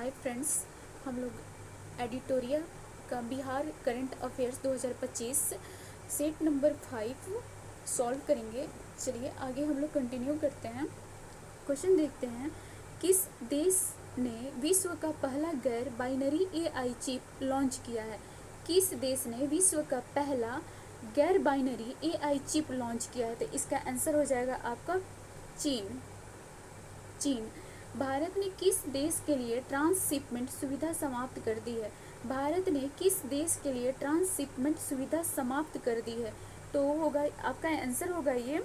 Hi friends, हम लोग editorial का Bihar current affairs 2025 set number 5 solve करेंगे। चलिए आगे हम लोग कंटिन्यू करते हैं। क्वेश्चन देखते हैं, किस देश ने विश्व का पहला गैर बाइनरी एआई चिप लॉन्च किया है? किस देश ने विश्व का पहला गैर बाइनरी एआई चिप लॉन्च किया है? तो इसका आंसर हो जाएगा आपका चीन। भारत ने किस देश के लिए ट्रांसशिपमेंट सुविधा समाप्त कर दी है? भारत ने किस देश के लिए ट्रांसशिपमेंट सुविधा समाप्त कर दी है? तो होगा आपका आंसर होगा ये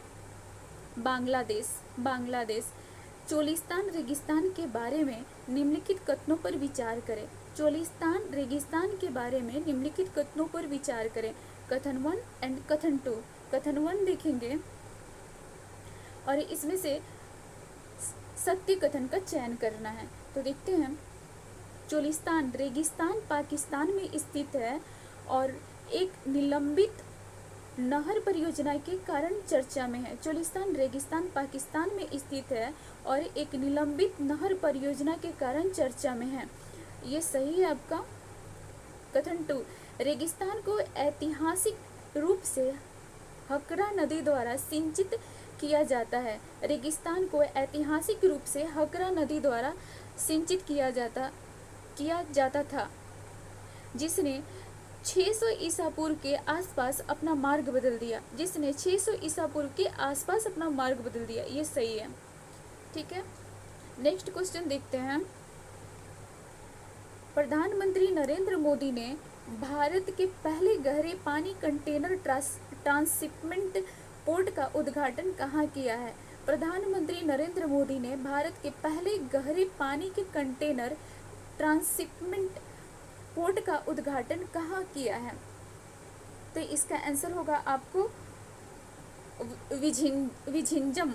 बांग्लादेश। चोलिस्तान रेगिस्तान के बारे में निम्नलिखित कथनों पर विचार करें। चोलिस्तान रेगिस्तान के बारे में निम्नलिखित कथनों पर विचार करें। कथन 1 एंड कथन 2। कथन 1 देखेंगे और इसमें से सत्य कथन का चयन करना है। तो देखते हैं, चोलिस्तान रेगिस्तान पाकिस्तान में स्थित है और एक निलंबित नहर परियोजना के कारण चर्चा में है। चोलिस्तान रेगिस्तान पाकिस्तान में स्थित है और एक निलंबित नहर परियोजना के कारण चर्चा में है। ये सही है आपका। कथन 2, रेगिस्तान को ऐतिहासिक रूप से हकरा नदी द्वारा सिंचित किया जाता है। रेगिस्तान को ऐतिहासिक रूप से हकरा नदी द्वारा सिंचित किया जाता था, जिसने 600 ईसा पूर्व के आसपास अपना मार्ग बदल दिया। 600 ईसा पूर्व के आसपास अपना मार्ग बदल दिया। ये सही है, ठीक है। नेक्स्ट क्वेश्चन देखते हैं। प्रधानमंत्री नरेंद्र मोदी ने भारत के पहले गहरे पानी कंटेनर ट्रांसशिपमेंट पोर्ट का उद्घाटन कहाँ किया है? प्रधानमंत्री नरेंद्र मोदी ने भारत के पहले गहरे पानी के कंटेनर ट्रांसशिपमेंट पोर्ट का उद्घाटन कहाँ किया है? तो इसका आंसर होगा आपको विझिंजम।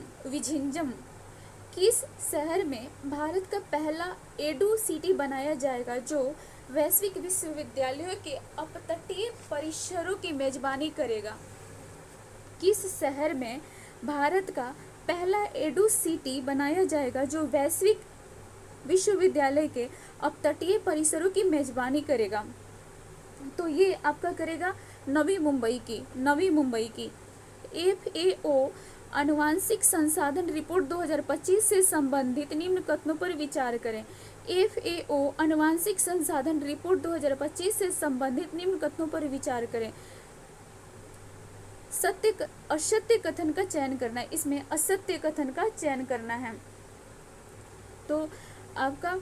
किस शहर में भारत का पहला एडू सिटी बनाया जाएगा जो वैश्विक विश्वविद्यालयों के अपतटीय परिसरों की मेजबानी करेगा? किस शहर में भारत का पहला एडू सिटी बनाया जाएगा जो वैश्विक विश्वविद्यालय के अपतटीय परिसरों की मेजबानी करेगा? तो ये आपका करेगा नवी मुंबई की। FAO आनुवांशिक संसाधन रिपोर्ट 2025 से संबंधित निम्न कथनों पर विचार करें। FAO आनुवांशिक संसाधन रिपोर्ट 2025 से संबंधित निम्न कथनों पर विचार करें। असत्य कथन का चयन करना है। इसमें असत्य कथन का चयन करना है। तो आपका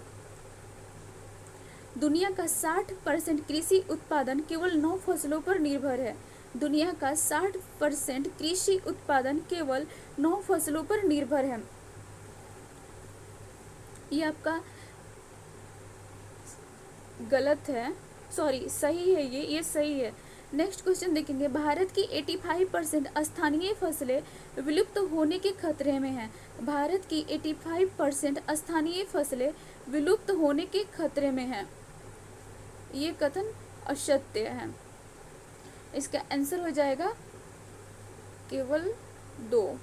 दुनिया का 60% कृषि उत्पादन केवल 9 फसलों पर निर्भर है। दुनिया का 60% कृषि उत्पादन केवल 9 फसलों पर निर्भर है। ये आपका गलत है, सॉरी सही है, ये सही है। नेक्स्ट क्वेश्चन देखेंगे, भारत की 85% स्थानीय फसलें विलुप्त होने के खतरे में हैं। भारत की 85% स्थानीय फसलें विलुप्त होने के खतरे में हैं। ये कथन असत्य है। इसका आंसर हो जाएगा केवल 2।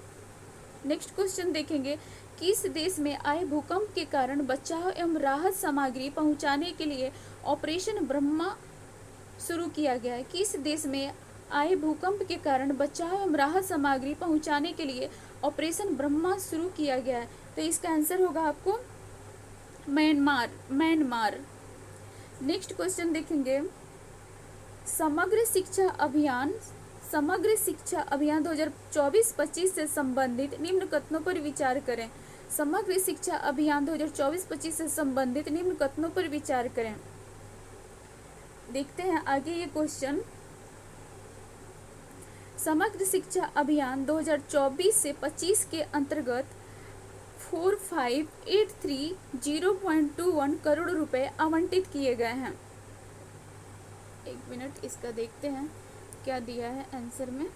नेक्स्ट क्वेश्चन देखेंगे, किस देश में आए भूकंप के कारण बचाव एवं राहत सामग्री पहुंचाने के लिए ऑपरेशन ब्रह्मा शुरू किया गया है? किस देश में आए भूकंप के कारण बचाव एवं राहत सामग्री पहुंचाने के लिए ऑपरेशन ब्रह्मा शुरू किया गया है? तो इसका आंसर होगा आपको म्यांमार। नेक्स्ट क्वेश्चन देखेंगे, समग्र शिक्षा अभियान 2024-25 से संबंधित निम्न कथनों पर विचार करें। समग्र शिक्षा अभियान 2024-25 से संबंधित निम्न कथनों पर विचार करें। देखते हैं आगे ये क्वेश्चन। समग्र शिक्षा अभियान 2024 से 25 के अंतर्गत 4583.0.21 करोड़ रुपए आवंटित किए गए हैं। एक मिनट, इसका देखते हैं क्या दिया है आंसर में।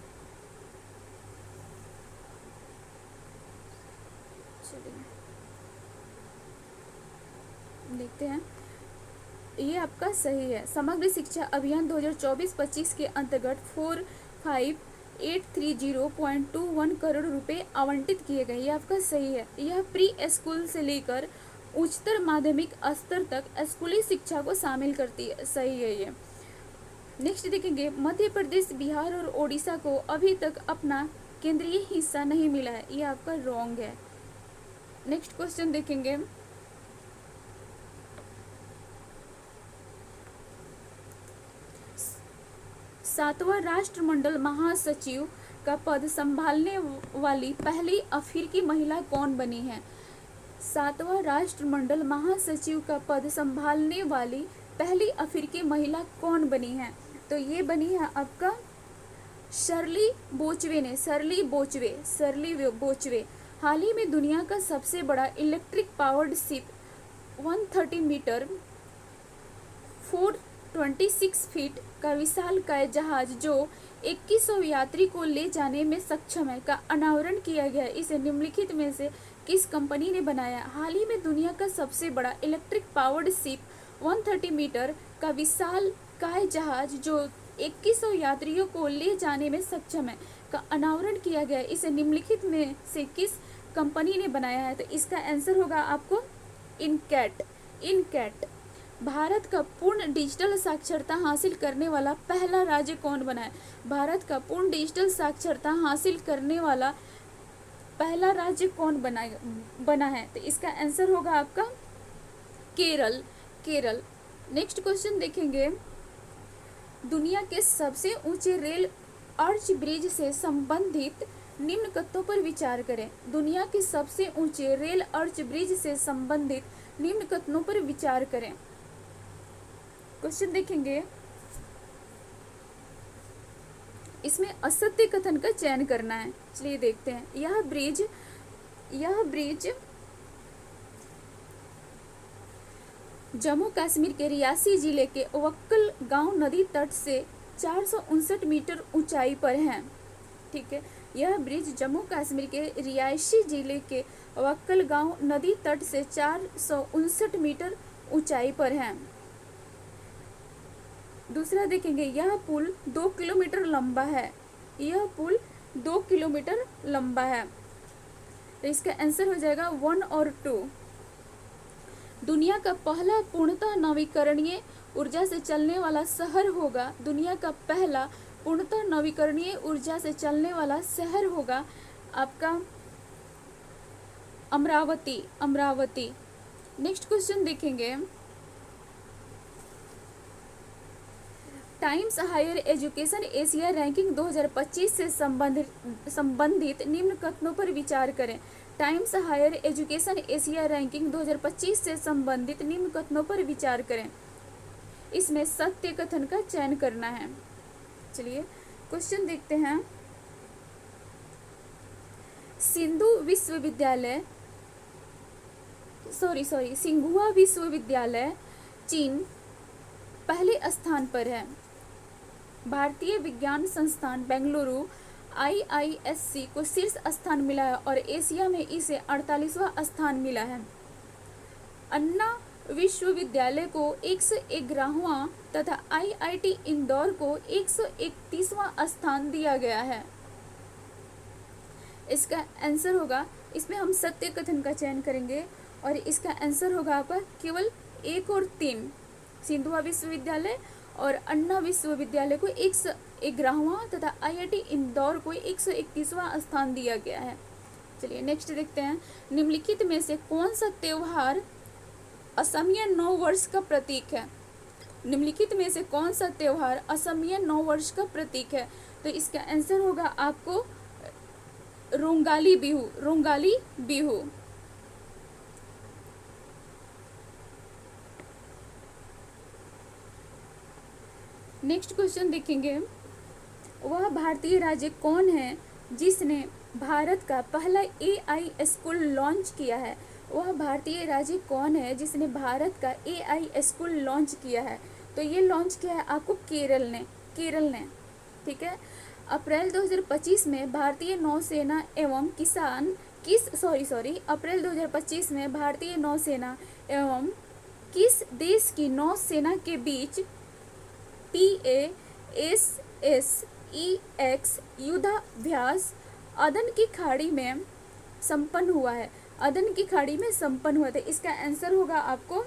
चलिए देखते हैं, ये आपका सही है। समग्र शिक्षा अभियान 2024-25 के अंतर्गत 4583.0.21 करोड़ रुपए आवंटित किए गए। ये आपका सही है। यह प्री स्कूल से लेकर उच्चतर माध्यमिक स्तर तक स्कूली शिक्षा को शामिल करती है। सही है ये। नेक्स्ट देखेंगे, मध्य प्रदेश, बिहार और ओडिशा को अभी तक अपना केंद्रीय हिस्सा नहीं मिला है। ये आपका रॉन्ग है। नेक्स्ट क्वेश्चन देखेंगे, सातवां राष्ट्रमंडल महासचिव का पद संभालने वाली पहली अफ्रीकी महिला कौन बनी है? सातवां राष्ट्रमंडल महासचिव का पद संभालने वाली पहली अफ्रीकी महिला कौन बनी है? तो ये बनी है आपका शर्ली बोचवे। हाल ही में दुनिया का सबसे बड़ा electric powered ship 130 metre 426 feet का विशालकाय जहाज जो 2100 यात्री को ले जाने में सक्षम है का अनावरण किया गया। इसे निम्नलिखित में से किस कंपनी ने बनाया? हाल ही में दुनिया का सबसे बड़ा इलेक्ट्रिक पावर्ड शिप 130 मीटर का विशालकाय जहाज जो 2100 यात्रियों को ले जाने में सक्षम है का अनावरण किया गया। इसे निम्नलिखित में से किस कंपनी ने बनाया है? तो इसका आंसर होगा आपको इनकैट। भारत का पूर्ण डिजिटल साक्षरता हासिल करने वाला पहला राज्य कौन बना है? भारत का पूर्ण डिजिटल साक्षरता हासिल करने वाला पहला राज्य कौन बना है? तो इसका आंसर होगा आपका केरल। नेक्स्ट क्वेश्चन देखेंगे, दुनिया के सबसे ऊंचे रेल अर्च ब्रिज से संबंधित निम्न कथनों पर विचार करें। दुनिया के सबसे ऊंचे रेल अर्च ब्रिज से संबंधित निम्न कथनों पर विचार करें। क्वेश्चन देखेंगे, इसमें असत्य कथन का चयन करना है। चलिए देखते हैं। यह ब्रिज जम्मू कश्मीर के रियासी जिले के वक्कल गांव नदी तट से 459 मीटर ऊंचाई पर है। ठीक है, यह ब्रिज जम्मू कश्मीर के रियासी जिले के वक्कल गांव नदी तट से 459 मीटर ऊंचाई पर है। दूसरा देखेंगे, यह पुल 2 किलोमीटर लंबा है। यह पुल 2 किलोमीटर लंबा है। तो इसका आंसर हो जाएगा 1 और 2। दुनिया का पहला पूर्णतः नवीकरणीय ऊर्जा से चलने वाला शहर होगा। दुनिया का पहला पूर्णतः नवीकरणीय ऊर्जा से चलने वाला शहर होगा आपका अमरावती। नेक्स्ट क्वेश्चन देखेंगे, Times Higher Education Asia ranking 2025 से संबंधित निम्न कथनों पर विचार करें। Times Higher Education Asia ranking 2025 से संबंधित निम्न कथनों पर विचार करें। इसमें सत्य कथन का चयन करना है। चलिए क्वेश्चन देखते हैं। सिंघुआ विश्वविद्यालय चीन पहले स्थान पर है। भारतीय विज्ञान संस्थान बेंगलुरु IISc को शीर्ष स्थान मिला है और एशिया में इसे 48वां स्थान मिला है। अन्ना विश्वविद्यालय को 111वां तथा IIT इंदौर को 131वां स्थान दिया गया है। इसका आंसर होगा, इसमें हम सत्य कथन का चयन करेंगे और इसका आंसर होगा आपका केवल 1 और 3। सिंधुआ विश्वविद्यालय और अन्ना विश्वविद्यालय को 111वां तथा IIT इंदौर को 131वां स्थान दिया गया है। चलिए नेक्स्ट देखते हैं। निम्नलिखित में से कौन सा त्योहार असमिया नव वर्ष का प्रतीक है? निम्नलिखित में से कौन सा त्योहार असमिया नव वर्ष का प्रतीक है? तो इसका आंसर होगा आपको रोंगाली बिहू। नेक्स्ट क्वेश्चन देखेंगे, वह भारतीय राज्य कौन है जिसने भारत का पहला AI स्कूल लॉन्च किया है? वह भारतीय राज्य कौन है जिसने भारत का AI स्कूल लॉन्च किया है? तो ये लॉन्च किया है आपको केरल ने। ठीक है, अप्रैल 2025 में भारतीय नौसेना एवं अप्रैल 2025 में भारतीय नौसेना एवं किस देश की नौसेना के बीच PASSEX युद्धाभ्यास अदन की खाड़ी में संपन्न हुआ है? अदन की खाड़ी में संपन्न हुआ था? इसका आंसर होगा आपको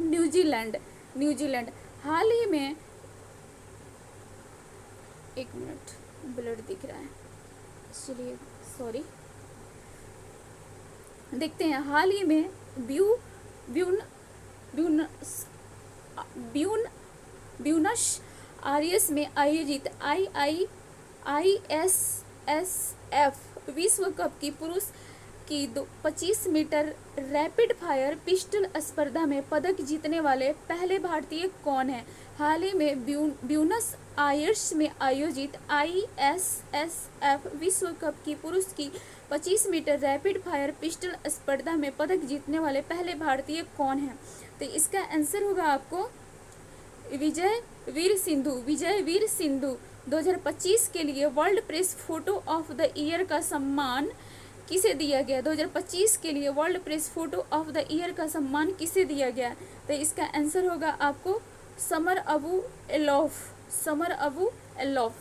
न्यूजीलैंड। न्यूजीलैंड। हाल ही में, एक मिनट, ब्लड दिख रहा है, चलिए सॉरी, देखते हैं। हाल ही में ब्यून ब्यूनस ब्यून ब्यूनस आयर्स में आयोजित IISSF विश्व कप की पुरुष की 25 मीटर रैपिड फायर पिस्टल स्पर्धा में पदक जीतने वाले पहले भारतीय कौन हैं? हाल ही में ब्यूनस आयर्स में आयोजित IISSF विश्व कप की पुरुष की 25 मीटर रैपिड फायर पिस्टल स्पर्धा में पदक जीतने वाले पहले भारतीय कौन हैं? तो इसका आंसर होगा आपको विजयवीर सिंधु। 2025 के लिए world press photo of the year का सम्मान किसे दिया गया? 2025 के लिए world press photo of the year का सम्मान किसे दिया गया? तो इसका आंसर होगा आपको समर अबू एलॉफ।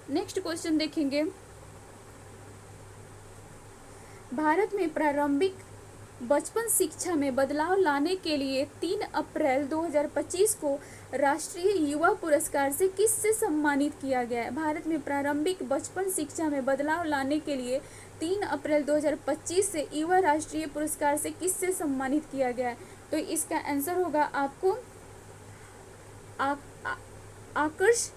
नेक्स्ट क्वेश्चन देखेंगे। भारत में प्रारंभिक बचपन शिक्षा में बदलाव लाने के लिए 3 अप्रैल 2025 को राष्ट्रीय युवा पुरस्कार से किससे सम्मानित किया गया है? भारत में प्रारंभिक बचपन शिक्षा में बदलाव लाने के लिए 3 अप्रैल 2025 से युवा राष्ट्रीय पुरस्कार से किससे सम्मानित किया गया है? तो इसका आंसर होगा आपको आकर्ष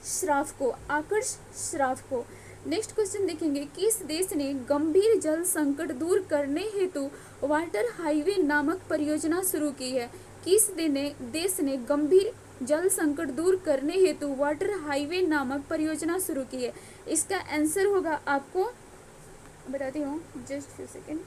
श्राफ को। नेक्स्ट क्वेश्चन देखेंगे। किस देश ने गंभीर जल संकट दूर करने हेतु वाटर हाईवे नामक परियोजना शुरू की है? किस देश ने गंभीर जल संकट दूर करने हेतु वाटर हाईवे नामक परियोजना शुरू की है? इसका आंसर होगा आपको, बताती हूँ, जस्ट फ्यू सेकेंड,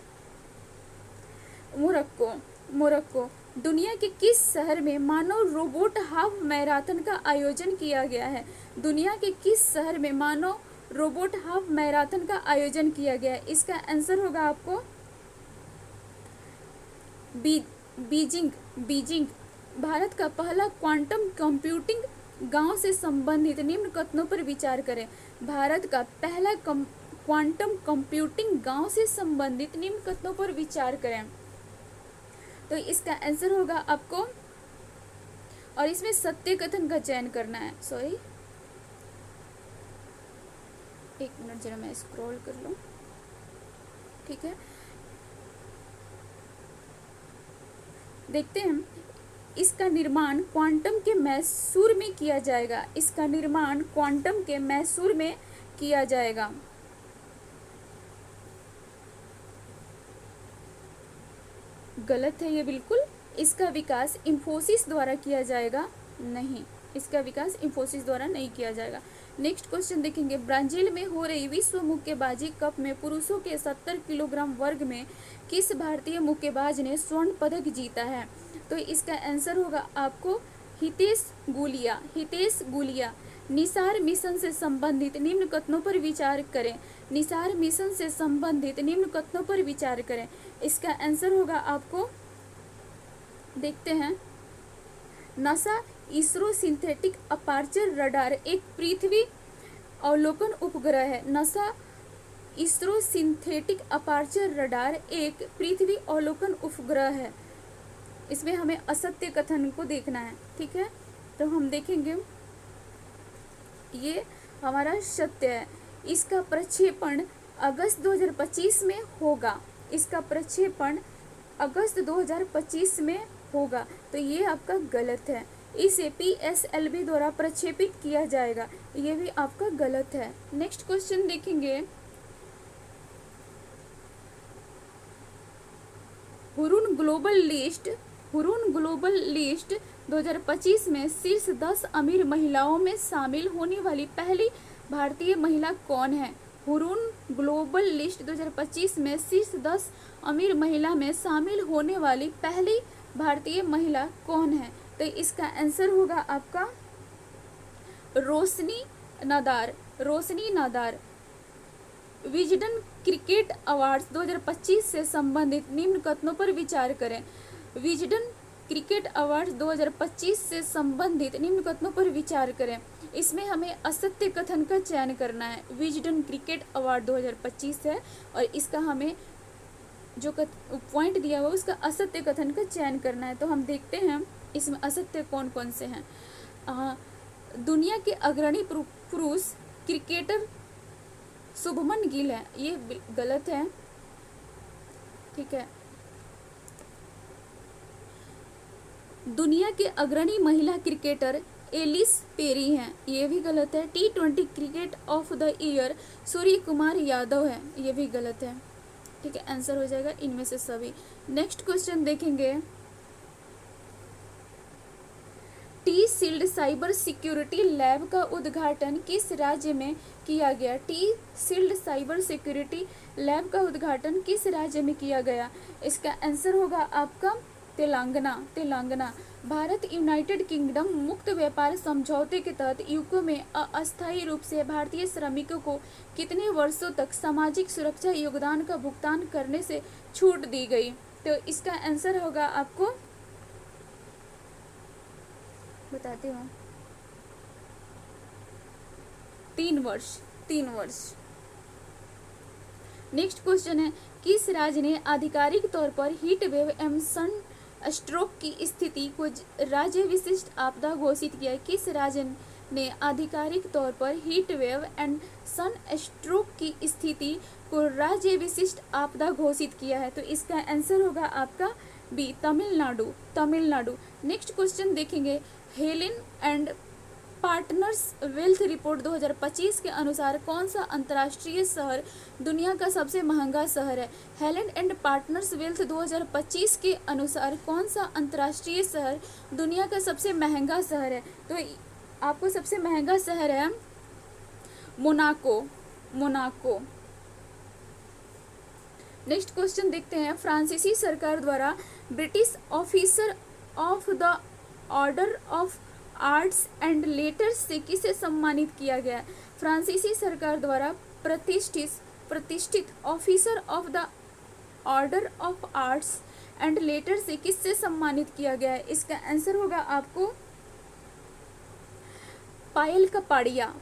मोरक्को। दुनिया के किस शहर में मानव रोबोट हाफ मैराथन का आयोजन किया गया है? दुनिया के किस शहर में मानव रोबोट हाफ मैराथन का आयोजन किया गया है? इसका आंसर होगा आपको बीजिंग। भारत का पहला क्वांटम कंप्यूटिंग गांव से संबंधित निम्न कथनों पर विचार करें। भारत का पहला क्वांटम कंप्यूटिंग गांव से संबंधित निम्न कथनों पर विचार करें। तो इसका आंसर होगा आपको, और इसमें सत्य कथन का चयन करना है। सॉरी, एक मिनट जरा मैं स्क्रॉल कर लूं, ठीक है। देखते हैं। इसका निर्माण क्वांटम के मैसूर में किया जाएगा। इसका निर्माण क्वांटम के मैसूर में किया जाएगा। गलत है ये बिल्कुल। इसका विकास इंफोसिस द्वारा किया जाएगा। नहीं, इसका विकास इंफोसिस द्वारा नहीं किया जाएगा। नेक्स्ट क्वेश्चन देखेंगे। ब्राजील में हो रही विश्व मुक्केबाजी कप में पुरुषों के 70 किलोग्राम वर्ग में किस भारतीय मुक्केबाज ने स्वर्ण पदक जीता है? तो इसका आंसर होगा आपको हितेश गुलिया। निसार मिशन से संबंधित निम्न कथनों पर विचार करें। निसार मिशन से संबंधित निम्न कथनों पर विचार करें। इसका आंसर होगा आपको, देखते हैं, NASA ISRO synthetic aperture radar एक पृथ्वी अवलोकन उपग्रह है। NASA ISRO synthetic aperture radar एक पृथ्वी अवलोकन उपग्रह है। इसमें हमें असत्य कथन को देखना है, ठीक है। तो हम देखेंगे, ये हमारा सत्य है। इसका प्रक्षेपण अगस्त 2025 में होगा। इसका प्रक्षेपण अगस्त 2025 में होगा। तो ये आपका गलत है। इसे PSLV द्वारा प्रक्षेपित किया जाएगा। ये भी आपका गलत है। नेक्स्ट क्वेश्चन देखेंगे। हुरून ग्लोबल लिस्ट 2025 में शीर्ष 10 अमीर महिलाओं में शामिल होने वाली पहली भारतीय महिला कौन है? हुरून ग्लोबल लिस्ट 2025 में शीर्ष 10 अमीर महिला में शामिल होने वाली पहली भारतीय महिला कौन है? तो इसका आंसर होगा आपका रोशनी नादार। विजडन क्रिकेट अवार्ड्स 2025 से संबंधित निम्न कथनों पर विचार करें। विजडन क्रिकेट अवार्ड्स 2025 से संबंधित निम्न कथनों पर विचार करें। इसमें हमें असत्य कथन का चयन करना है। विजडन क्रिकेट अवार्ड 2025 है और इसका हमें जो पॉइंट दिया हुआ उसका असत्य कथन का चयन करना है। तो हम देखते हैं इसमें असत्य कौन कौन से हैं। दुनिया के अग्रणी पुरुष क्रिकेटर शुभमन गिल है, ये गलत है, ठीक है। दुनिया के अग्रणी महिला क्रिकेटर एलिस पेरी हैं, ये भी गलत है। T20 cricket of the year Suryakumar Yadav है, ये भी गलत है, ठीक है। आंसर हो जाएगा इनमें से सभी। नेक्स्ट क्वेश्चन देखेंगे, T sealed cyber security lab का उद्घाटन किस राज्य में किया गया? T sealed cyber security lab का उद्घाटन किस राज्य में किया गया? इसका आंसर होगा आपका तेलंगाना। भारत यूनाइटेड किंगडम मुक्त व्यापार समझौते के तहत यूके में अस्थायी रूप से भारतीय श्रमिकों को कितने वर्षों तक सामाजिक सुरक्षा योगदान का भुगतान करने से छूट दी गई? तो इसका आंसर होगा आपको, बताती हूँ, 3 वर्ष। नेक्स्ट क्वेश्चन है, किस राज्य ने आधिकारिक तौर पर हीट वेव एवं सन स्ट्रोक की स्थिति को राज्य विशिष्ट आपदा घोषित किया है? किस राज्य ने आधिकारिक तौर पर heat wave and sun stroke की स्थिति को राज्य विशिष्ट आपदा घोषित किया है? तो इसका आंसर होगा आपका बी, तमिलनाडु। नेक्स्ट क्वेश्चन देखेंगे, Helen and partners wealth report 2025 के अनुसार कौन सा अंतर्राष्ट्रीय शहर दुनिया का सबसे महंगा शहर है? हेलेन एंड पार्टनर्स वेल्थ 2025 के अनुसार कौन सा अंतर्राष्ट्रीय शहर दुनिया का सबसे महंगा शहर है? तो आपको सबसे महंगा शहर है मोनाको। नेक्स्ट क्वेश्चन देखते हैं, फ्रांसीसी सरकार द्वारा British officer of the order of arts and letters से किसे सम्मानित किया गया? फ्रांसीसी सरकार द्वारा प्रतिष्ठित officer of the order of arts and letters से किससे सम्मानित किया गया है? इसका आंसर होगा आपको पायल कपाड़िया।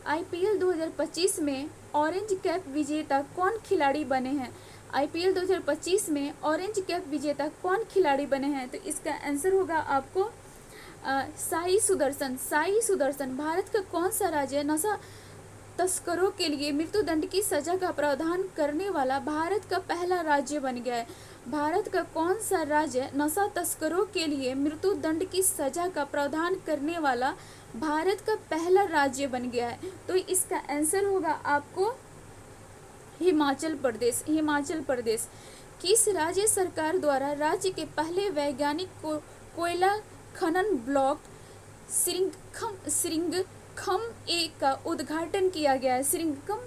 IPL 2025 में ऑरेंज कैप विजेता कौन खिलाड़ी बने हैं? IPL 2025 में ऑरेंज कैप विजेता कौन खिलाड़ी बने हैं? तो इसका आंसर होगा आपको साई सुदर्शन। भारत का कौन सा राज्य नशा तस्करों के लिए मृत्युदंड की सजा का प्रावधान करने वाला भारत का पहला राज्य बन गया है? भारत का कौन सा राज्य नशा तस्करों के लिए मृत्युदंड की सजा का प्रावधान करने वाला भारत का पहला राज्य बन गया है? तो इसका आंसर होगा आपको हिमाचल प्रदेश। किस राज्य सरकार द्वारा राज्य के पहले वैज्ञानिक कोयला खनन ब्लॉक सिरिंगखम ए का उद्घाटन किया गया है? सिरिंगखम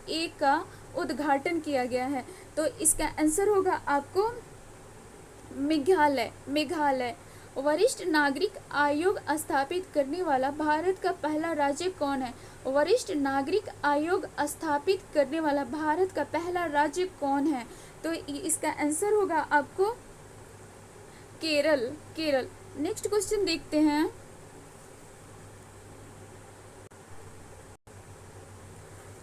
ए का उद्घाटन किया गया है? तो इसका आंसर होगा आपको मेघालय। वरिष्ठ नागरिक आयोग स्थापित करने वाला भारत का पहला राज्य कौन है? वरिष्ठ नागरिक आयोग स्थापित करने वाला भारत का पहला राज्य कौन है? तो इसका आंसर होगा आपको केरल। नेक्स्ट क्वेश्चन देखते हैं,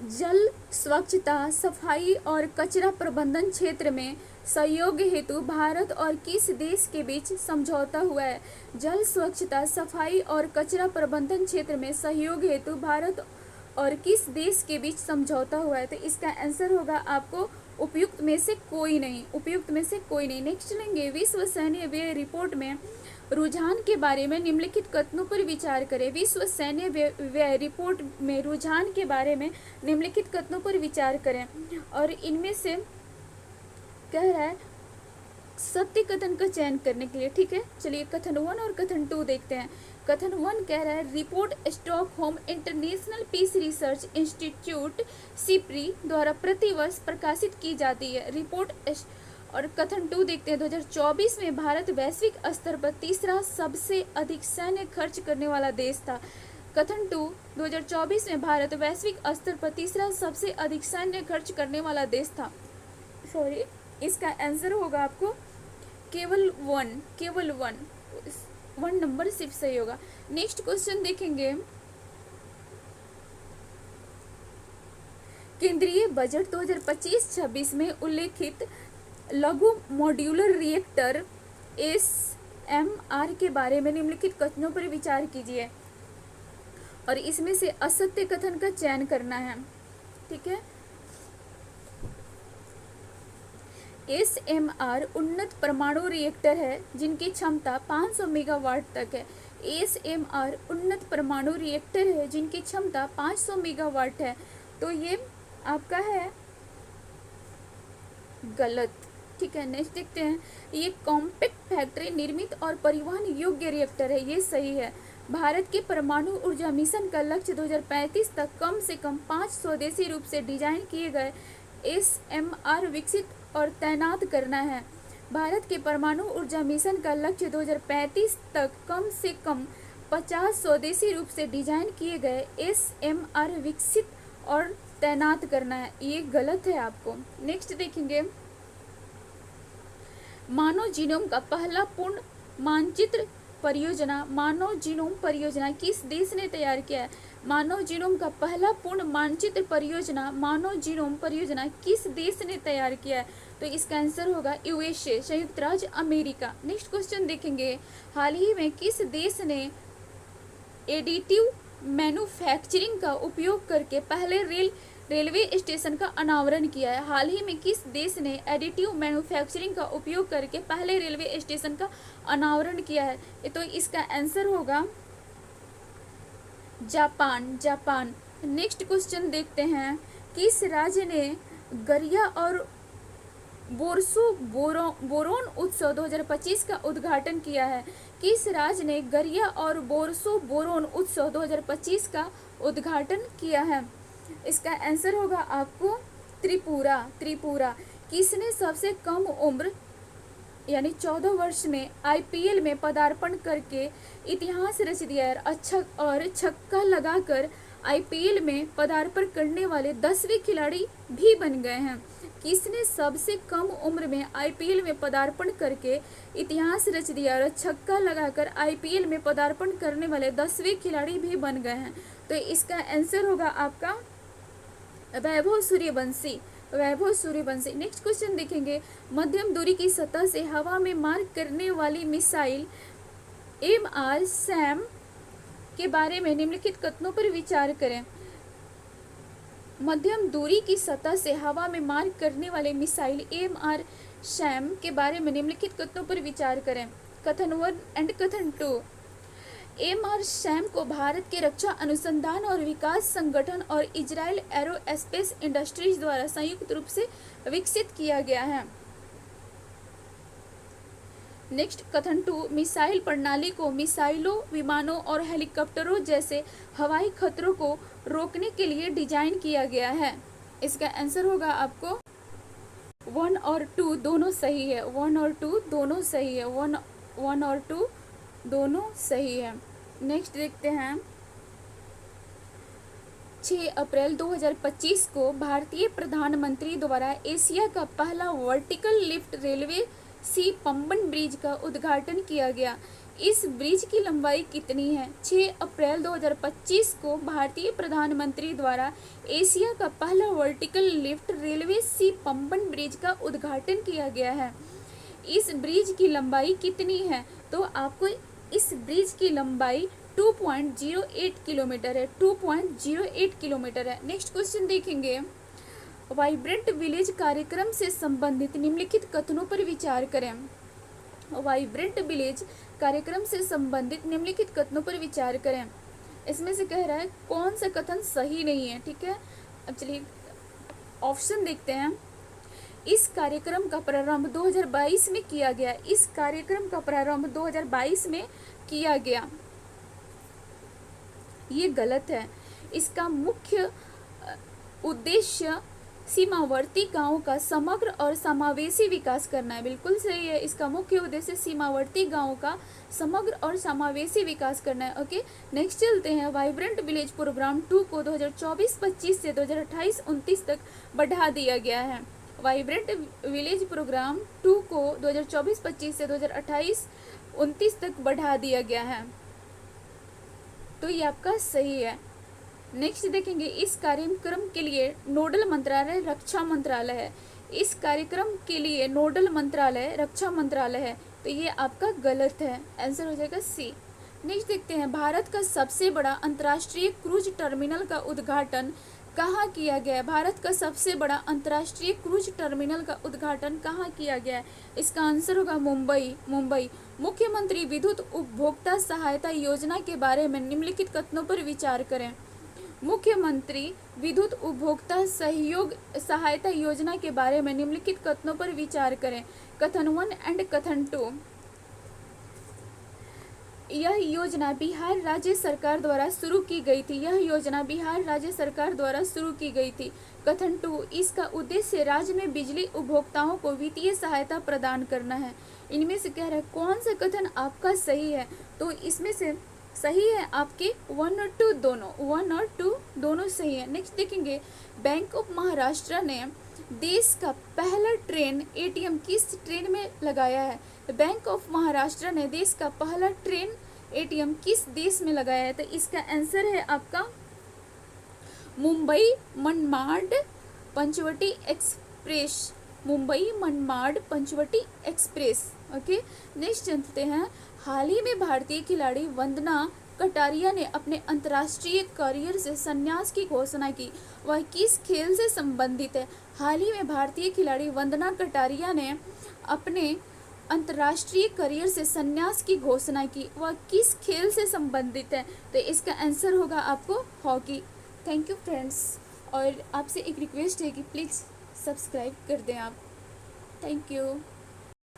जल स्वच्छता, सफाई और कचरा प्रबंधन क्षेत्र में सहयोग हेतु भारत और किस देश के बीच समझौता हुआ है? जल स्वच्छता, सफाई और कचरा प्रबंधन क्षेत्र में सहयोग हेतु भारत और किस देश के बीच समझौता हुआ है? तो इसका आंसर होगा आपको उपयुक्त में से कोई नहीं। नेक्स्ट लेंगे, विश्व सैन्य व्यय रिपोर्ट में रुझान के बारे में निम्नलिखित कथनों पर विचार करें। विश्व सैन्य व्यय रिपोर्ट में रुझान के बारे में निम्नलिखित कथनों पर विचार करें, और इनमें से कह रहा है सत्य कथन का चयन करने के लिए, ठीक है। चलिए कथन 1 और कथन 2 देखते हैं। कथन 1 कह रहा है, report Stockholm International Peace Research Institute SIPRI द्वारा प्रतिवर्ष प्रकाशित की जाती है। और कथन 2 देखते हैं, 2024 में भारत वैश्विक स्तर पर तीसरा सबसे अधिक सैन्य खर्च करने वाला देश था। कथन 2, 2024 में भारत वैश्विक स्तर पर तीसरा सबसे अधिक सैन्य खर्च करने वाला देश था। इसका आंसर होगा आपको केवल वन नंबर सिर्फ सही होगा। नेक्स्ट क्वेश्चन देखेंगे, केंद्रीय बजट 2025-26 में उल्लेखित लघु मॉड्यूलर रिएक्टर SMR के बारे में निम्नलिखित कथनों पर विचार कीजिए और इसमें से असत्य कथन का चयन करना है। ठीक है। SMR उन्नत परमाणु रिएक्टर है जिनकी क्षमता 500 मेगावाट तक है। SMR उन्नत परमाणु रिएक्टर है जिनकी क्षमता 500 मेगावाट है। तो ये आपका है गलत। ठीक है। नेक्स्ट देखते हैं, ये कॉम्पैक्ट फैक्ट्री निर्मित और परिवहन योग्य रिएक्टर है, ये सही है। भारत के परमाणु ऊर्जा मिशन का लक्ष्य 2035 तक कम से कम 5 स्वदेशी रूप से डिजाइन किए गए SMR विकसित और तैनात करना है। भारत के परमाणु ऊर्जा मिशन का लक्ष्य 2035 तक कम से कम 50 स्वदेशी रूप से डिजाइन किए गए SMR विकसित और तैनात करना है, ये गलत है आपको। नेक्स्ट देखेंगे, मानव जीनोम का पहला पूर्ण मानचित्र परियोजना, मानव जीनोम परियोजना किस देश ने तैयार किया है? मानव जीनोम का पहला पूर्ण मानचित्र परियोजना, मानव जीनोम परियोजना किस देश ने तैयार किया है? तो इसका आंसर होगा USA, संयुक्त राज्य अमेरिका। नेक्स्ट क्वेश्चन देखेंगे, हाल ही में किस देश ने एडिटिव मैन्युफैक्चरिंग का उपयोग करके पहले रेलवे स्टेशन का अनावरण किया है? हाल ही में किस देश ने एडिटिव मैन्युफैक्चरिंग का उपयोग करके पहले रेलवे स्टेशन का अनावरण किया है? तो इसका आंसर होगा जापान। नेक्स्ट क्वेश्चन देखते हैं, किस राज्य ने गरिया और बोरसो बोरोन उत्सव 2025 का उद्घाटन किया है? किस राज्य ने गरिया और बोरसो बोरोन उत्सव 2025 का उद्घाटन किया है? इसका आंसर होगा आपको त्रिपुरा। किसने सबसे कम उम्र यानी 14 वर्ष में IPL में पदार्पण करके इतिहास रच दिया है और छक्का लगाकर IPL में पदार्पण करने वाले 10वें खिलाड़ी भी बन गए हैं? किसने सबसे कम उम्र में IPL में पदार्पण करके इतिहास रच दिया और छक्का लगाकर IPL में पदार्पण करने वाले 10वें खिलाड़ी भी बन गए हैं? तो इसका आंसर होगा आपका वैभव सूर्यवंशी। नेक्स्ट क्वेश्चन देखेंगे, मध्यम दूरी की सतह से हवा में मार करने वाली मिसाइल MR-SAM के बारे में निम्नलिखित कथनों पर विचार करें। मध्यम दूरी की सतह से हवा में मार करने वाले मिसाइल MR-SAM के बारे में निम्नलिखित कथनों पर विचार करें। कथन 1 एंड कथन 2। MR-SAM को भारत के रक्षा अनुसंधान और विकास संगठन और इजराइल एरोस्पेस इंडस्ट्रीज द्वारा संयुक्त रूप से विकसित किया गया है। नेक्स्ट कथन 2, मिसाइल प्रणाली को मिसाइलों, विमानों और हेलीकॉप्टरों जैसे हवाई खतरों को रोकने के लिए डिजाइन किया गया है। इसका आंसर होगा आपको 1 और 2 दोनों सही है। 1 और 2 दोनों सही है। 1 और 2 दोनों सही है। नेक्स्ट देखते हैं, 6 अप्रैल 2025 को भारतीय प्रधानमंत्री द्वारा एशिया का पहला वर्टिकल लिफ्ट रेलवे सी पंबन ब्रिज का उद्घाटन किया गया। इस ब्रिज की लंबाई कितनी है? 6 अप्रैल 2025 को भारतीय प्रधानमंत्री द्वारा एशिया का पहला वर्टिकल लिफ्ट रेलवे सी पंबन ब्रिज का उद्घाटन किया गया है। इस ब्रिज की लंबाई कितनी है? तो आपको इस ब्रिज की लंबाई 2.08 किलोमीटर है। 2.08 किलोमीटर है। नेक्स्ट क्वेश्चन देखेंगे, वाइब्रेंट विलेज कार्यक्रम से संबंधित निम्नलिखित कथनों पर विचार करें। वाइब्रेंट विलेज कार्यक्रम से संबंधित निम्नलिखित कथनों पर विचार करें। इसमें से कह रहा है कौन सा कथन सही नहीं है। ठीक है, अब चलिए ऑप्शन देखते हैं। इस कार्यक्रम का प्रारंभ 2022 में किया गया। इस कार्यक्रम का प्रारंभ 2022 में किया गया, ये गलत है। इसका मुख्य उद्देश्य सीमावर्ती गांवों का समग्र और समावेशी विकास करना है। बिल्कुल सही है। इसका मुख्य उद्देश्य सीमावर्ती गांवों का समग्र और समावेशी विकास करना है। ओके, नेक्स्ट चलते हैं। वाइब्रेंट विलेज प्रोग्राम 2 को 2024-25 से 2028-29 तक बढ़ा दिया गया है। वाइब्रेंट विलेज प्रोग्राम 2 को 2024-25 से 2028-29 तक बढ़ा दिया गया है। तो ये आपका सही है। नेक्स्ट देखेंगे इस कार्यक्रम के लिए नोडल मंत्रालय रक्षा मंत्रालय है। इस कार्यक्रम के लिए नोडल मंत्रालय रक्षा मंत्रालय है, तो ये आपका गलत है, आंसर हो जाएगा सी। नेक्स्ट देखते हैं भारत का सबसे बड़ा अंतर्राष्ट्रीय क्रूज टर्मिनल का उद्घाटन कहाँ किया गया है। भारत का सबसे बड़ा अंतर्राष्ट्रीय क्रूज टर्मिनल का उद्घाटन कहाँ किया गया है। इसका आंसर होगा मुंबई। मुंबई। मुख्यमंत्री विद्युत उपभोक्ता सहायता योजना के बारे में निम्नलिखित कथनों पर विचार करें। मुख्यमंत्री विद्युत उपभोक्ता सहयोग सहायता योजना के बारे में निम्नलिखित कथनों पर विचार करें। कथन 1 एंड कथन 2। यह योजना बिहार राज्य सरकार द्वारा शुरू की गई थी। यह योजना बिहार राज्य सरकार द्वारा शुरू की गई थी। कथन 2, इसका उद्देश्य राज्य में बिजली उपभोक्ताओं को वित्तीय सहायता प्रदान करना है। इनमें से कह रहा है कौन सा कथन आपका सही है, तो इसमें से सही है आपके 1 और 2 दोनों, 1 और 2 दोनों सही है। नेक्स्ट देखेंगे बैंक ऑफ महाराष्ट्र ने देश का पहला ट्रेन एटीएम किस ट्रेन में लगाया है। बैंक ऑफ महाराष्ट्र ने देश का पहला ट्रेन एटीएम किस देश में लगाया है, तो इसका आंसर है आपका Mumbai Manmad Panchavati express. Mumbai Manmad Panchavati express. Okay, next चलते हैं। हाल ही में भारतीय खिलाड़ी वंदना कटारिया ने अपने अंतर्राष्ट्रीय करियर से संन्यास की घोषणा की। वह किस खेल से संबंधित है। हाल ही में भारतीय खिलाड़ी वंदना कटारिया ने अपने अंतर्राष्ट्रीय करियर से संन्यास की घोषणा की। वह किस खेल से संबंधित है, तो इसका आंसर होगा आपको हॉकी। थैंक यू फ्रेंड्स, और आपसे एक रिक्वेस्ट है कि प्लीज़ सब्सक्राइब कर दें आप। Thank you.